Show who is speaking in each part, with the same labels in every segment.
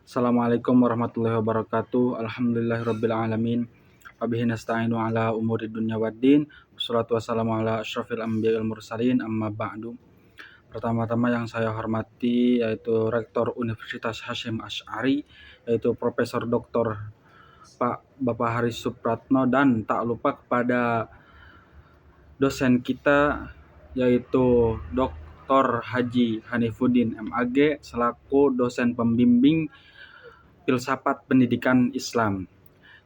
Speaker 1: Assalamualaikum warahmatullahi wabarakatuh. Alhamdulillahirabbil alamin. Wabihi nasta'inu ala umuri dunya waddin. Wassalatu wassalamu ala asyrafil anbiya'i wal mursalin amma ba'du. Pertama-tama yang saya hormati yaitu Rektor Universitas Hasyim Asy'ari, yaitu Profesor Dr. Pak Bapak Haris Supratno, dan tak lupa kepada dosen kita yaitu Dr. Haji Hanifuddin MAG selaku dosen pembimbing Filsafat Pendidikan Islam.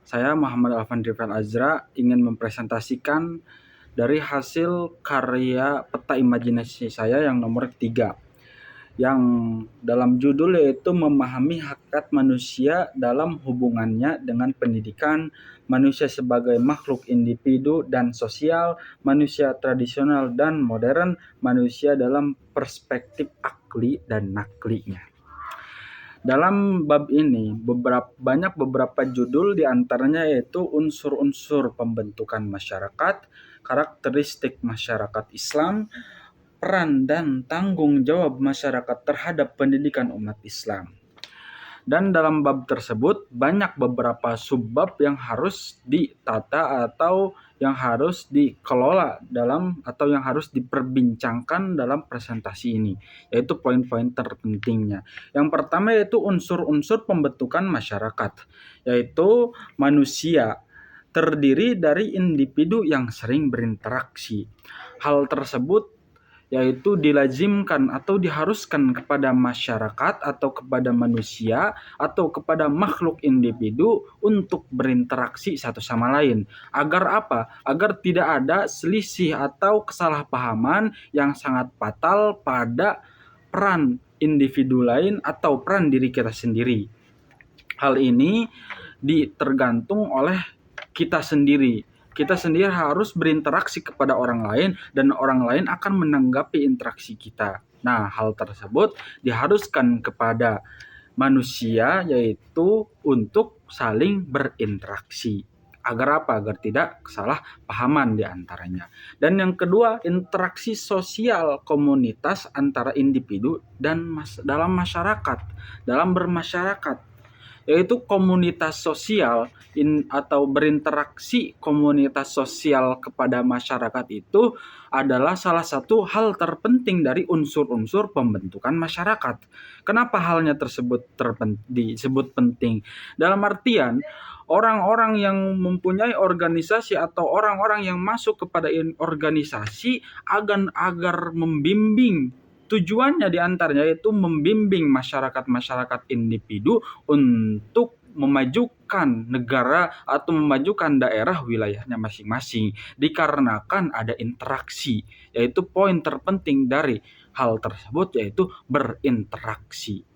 Speaker 1: Saya Muhammad Alvan Rifal Azra ingin mempresentasikan dari hasil karya peta imajinasi saya yang nomor 3, yang dalam judul yaitu memahami hakikat manusia dalam hubungannya dengan pendidikan, manusia sebagai makhluk individu dan sosial, manusia tradisional dan modern, manusia dalam perspektif akli dan naklinya. Dalam bab ini banyak beberapa judul, diantaranya yaitu unsur-unsur pembentukan masyarakat, karakteristik masyarakat Islam, peran dan tanggung jawab masyarakat terhadap pendidikan umat Islam. Dan dalam bab tersebut banyak beberapa subbab yang harus ditata atau yang harus dikelola atau yang harus diperbincangkan dalam presentasi ini, yaitu poin-poin terpentingnya. Yang pertama yaitu unsur-unsur pembentukan masyarakat, yaitu manusia terdiri dari individu yang sering berinteraksi. Hal tersebut yaitu dilazimkan atau diharuskan kepada masyarakat atau kepada manusia atau kepada makhluk individu untuk berinteraksi satu sama lain. Agar apa? Agar tidak ada selisih atau kesalahpahaman yang sangat fatal pada peran individu lain atau peran diri kita sendiri. Hal ini tergantung oleh kita sendiri. Kita sendiri harus berinteraksi kepada orang lain dan orang lain akan menanggapi interaksi kita. Nah, hal tersebut diharuskan kepada manusia yaitu untuk saling berinteraksi. Agar apa? Agar tidak kesalahpahaman di antaranya. Dan yang kedua, interaksi sosial komunitas antara individu dan dalam masyarakat, dalam bermasyarakat, yaitu komunitas sosial atau berinteraksi komunitas sosial kepada masyarakat itu adalah salah satu hal terpenting dari unsur-unsur pembentukan masyarakat. Kenapa halnya tersebut disebut penting? Dalam artian orang-orang yang mempunyai organisasi atau orang-orang yang masuk kepada organisasi agar membimbing. Tujuannya diantaranya yaitu membimbing masyarakat individu untuk memajukan negara atau memajukan daerah wilayahnya masing-masing, dikarenakan ada interaksi, yaitu poin terpenting dari hal tersebut yaitu berinteraksi.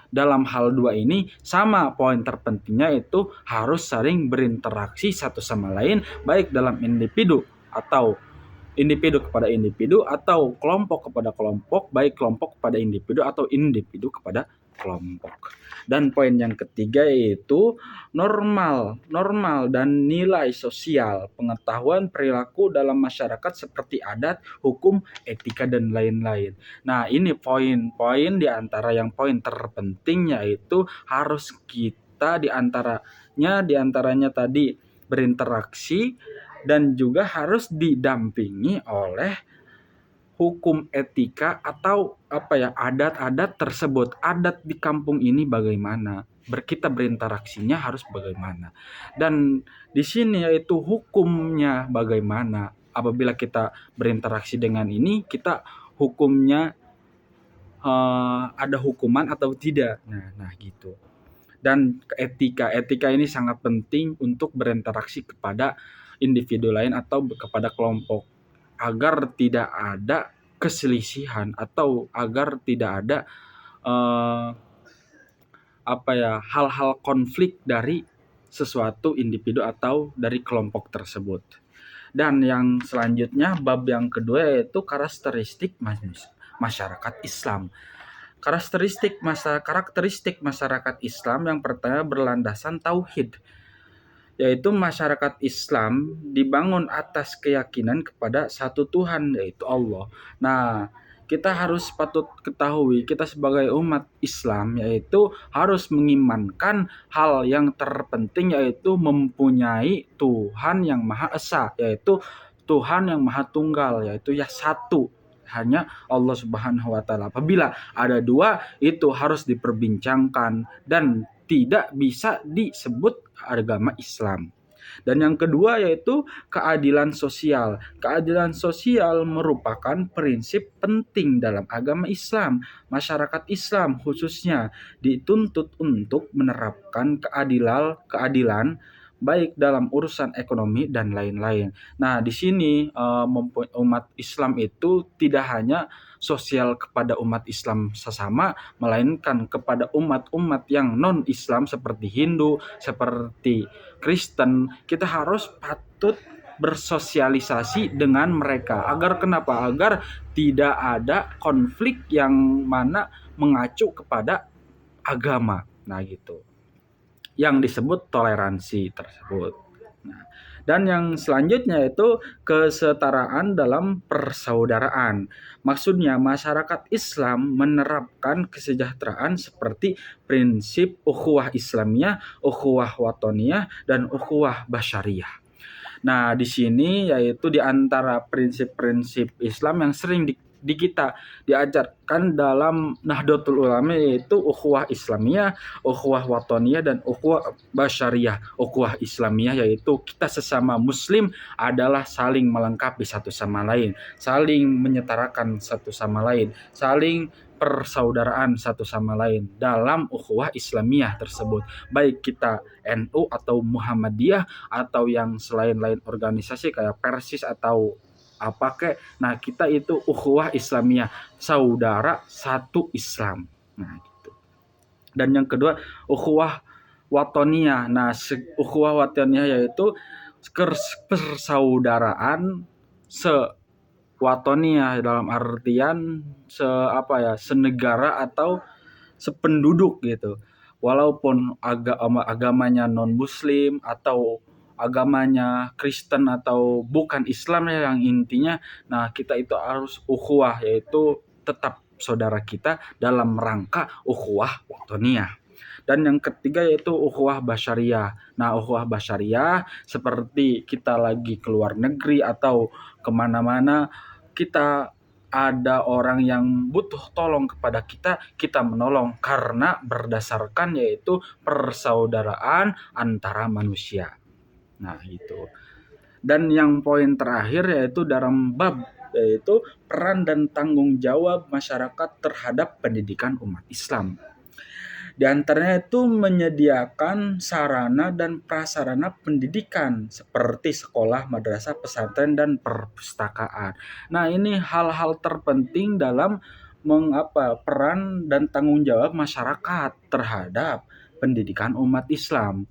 Speaker 1: Dalam hal dua ini sama, poin terpentingnya itu harus saling berinteraksi satu sama lain, baik dalam individu kepada individu atau kelompok kepada kelompok, baik kelompok kepada individu atau individu kepada kelompok. Dan poin yang ketiga yaitu normal dan nilai sosial, pengetahuan perilaku dalam masyarakat seperti adat, hukum, etika, dan lain-lain. Nah, ini poin-poin di antara yang poin terpenting, yaitu harus kita diantaranya tadi berinteraksi dan juga harus didampingi oleh hukum etika atau adat-adat tersebut. Adat di kampung ini bagaimana? Kita berinteraksinya harus bagaimana? Dan di sini yaitu hukumnya bagaimana? Apabila kita berinteraksi dengan ini, kita hukumnya ada hukuman atau tidak? Nah gitu. Dan etika ini sangat penting untuk berinteraksi kepada individu lain atau kepada kelompok, agar tidak ada keselisihan atau agar tidak ada hal-hal konflik dari sesuatu individu atau dari kelompok tersebut. Dan yang selanjutnya, bab yang kedua yaitu karakteristik masyarakat Islam. Karakteristik masyarakat Islam yang pertama berlandasan tauhid, yaitu masyarakat Islam dibangun atas keyakinan kepada satu Tuhan, yaitu Allah. Nah, kita harus patut ketahui, kita sebagai umat Islam yaitu harus mengimankan hal yang terpenting, yaitu mempunyai Tuhan yang Maha Esa, yaitu Tuhan yang Maha Tunggal, yaitu ya satu, hanya Allah Subhanahu wa taala. Apabila ada dua, itu harus diperbincangkan dan tidak bisa disebut agama Islam. Dan yang kedua yaitu keadilan sosial. Keadilan sosial merupakan prinsip penting dalam agama Islam. Masyarakat Islam khususnya dituntut untuk menerapkan keadilan baik dalam urusan ekonomi dan lain-lain. Nah, di sini umat Islam itu tidak hanya sosial kepada umat Islam sesama, melainkan kepada umat-umat yang non-Islam seperti Hindu, seperti Kristen. Kita harus patut bersosialisasi dengan mereka. Agar kenapa? Agar tidak ada konflik yang mana mengacu kepada agama. Nah, gitu. Yang disebut toleransi tersebut. Nah, dan yang selanjutnya itu kesetaraan dalam persaudaraan. Maksudnya masyarakat Islam menerapkan kesejahteraan seperti prinsip ukhuwah Islamiyah, ukhuwah watoniyah, dan ukhuwah basyariyah. Nah, di sini yaitu di antara prinsip-prinsip Islam yang sering di kita diajarkan dalam Nahdlatul Ulama, yaitu ukhuwah Islamiyah, ukhuwah watoniyah, dan ukhuwah basyariyah. Ukhuwah Islamiyah yaitu kita sesama muslim adalah saling melengkapi satu sama lain, saling menyetarakan satu sama lain, saling persaudaraan satu sama lain dalam ukhuwah Islamiyah tersebut. Baik kita NU atau Muhammadiyah atau yang selain-lain organisasi kayak Persis atau apa kek. Nah, kita itu ukhuwah Islamiyah, saudara satu Islam. Nah, gitu. Dan yang kedua, ukhuwah watoniyah. Nah, ukhuwah watoniyah yaitu persaudaraan watoniyah dalam artian senegara atau sependuduk gitu. Walaupun agamanya non muslim atau agamanya Kristen atau bukan Islam ya, yang intinya nah kita itu harus ukhuwah, yaitu tetap saudara kita dalam rangka ukhuwah watoniyah. Dan yang ketiga yaitu ukhuwah basyariyah. Nah, ukhuwah basyariyah seperti kita lagi keluar negeri atau kemana-mana, kita ada orang yang butuh tolong kepada kita, kita menolong karena berdasarkan yaitu persaudaraan antara manusia. Nah, gitu. Dan yang poin terakhir yaitu dalam bab yaitu peran dan tanggung jawab masyarakat terhadap pendidikan umat Islam. Di antaranya itu menyediakan sarana dan prasarana pendidikan seperti sekolah, madrasah, pesantren, dan perpustakaan. Nah, ini hal-hal terpenting dalam peran dan tanggung jawab masyarakat terhadap pendidikan umat Islam.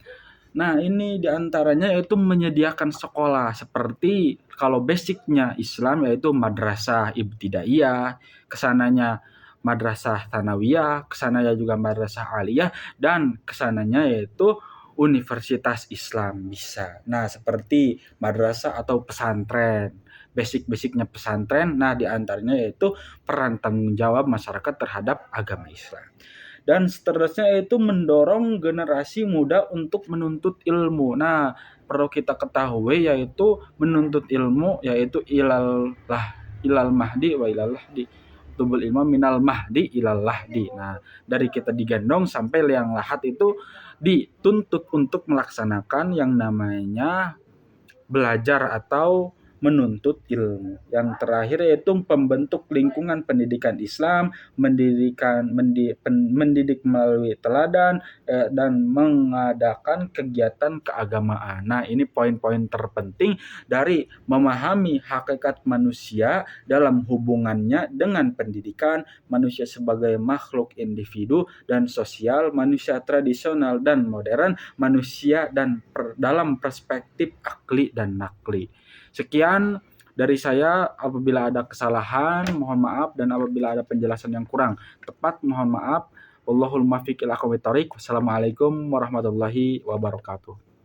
Speaker 1: Nah, ini diantaranya yaitu menyediakan sekolah seperti kalau basicnya Islam yaitu madrasah ibtidaiyah, kesananya madrasah tsanawiyah, kesananya juga madrasah aliyah, dan kesananya yaitu universitas Islam bisa. Nah, seperti madrasah atau pesantren, basic-basicnya pesantren. Nah, diantaranya yaitu peran tanggung jawab masyarakat terhadap agama Islam. Dan seterusnya yaitu mendorong generasi muda untuk menuntut ilmu. Nah, perlu kita ketahui yaitu menuntut ilmu yaitu ilal mahdi wa ilal lahdi. Tubul ilmu minal mahdi ilal lahdi. Nah, dari kita digendong sampai liang lahat itu dituntut untuk melaksanakan yang namanya belajar atau menuntut ilmu. Yang terakhir yaitu pembentuk lingkungan pendidikan Islam, mendidik melalui teladan, dan mengadakan kegiatan keagamaan. Nah, ini poin-poin terpenting dari memahami hakikat manusia dalam hubungannya dengan pendidikan, manusia sebagai makhluk individu dan sosial, manusia tradisional dan modern, manusia dan dalam perspektif akli dan nakli. Sekian dari saya. Apabila ada kesalahan mohon maaf, dan apabila ada penjelasan yang kurang tepat mohon maaf. Wallahul muwaffiq ila aqwamit thoriq. Wassalamualaikum warahmatullahi wabarakatuh.